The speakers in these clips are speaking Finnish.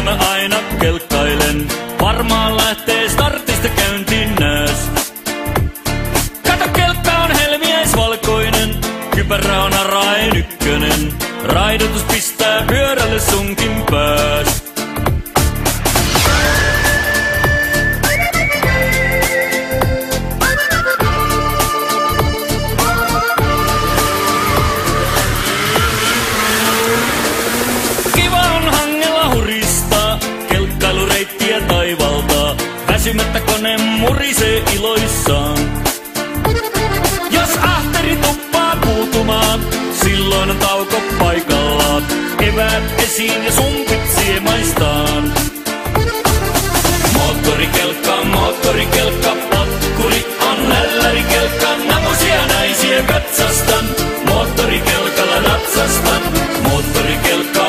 kyllä mä aina kelkkailen. Varmaan lähtee startista käyntiin nääs. Kato, kelkka on helmiäisvalkoinen, kypärä on Araen ykkönen. Raidotus pistää pyörälle sunkin pääs. Kelkkailureittiä taivaltaa, väsymättä kone murisee iloissaan. Jos ahteri tuppaa puutumaan, silloin on tauko paikallaan. Eväät esiin ja sumpit siemaistaan. Moottorikelkka, potkuri on nällärikelkka. Namusia naisia katsastan, moottorikelkalla natsastan. Moottorikelkka,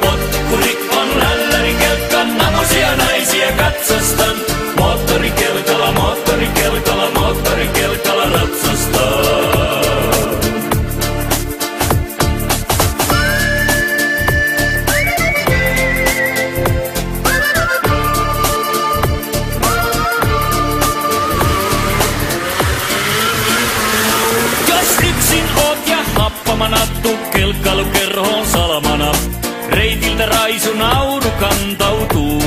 potkuri on nällärikelkka. Namusia naisia katsastan, moottorikelkalla natsastan. Tuu kelkkailukerhoon salamana, reitiltä raisu nauru kantautuu.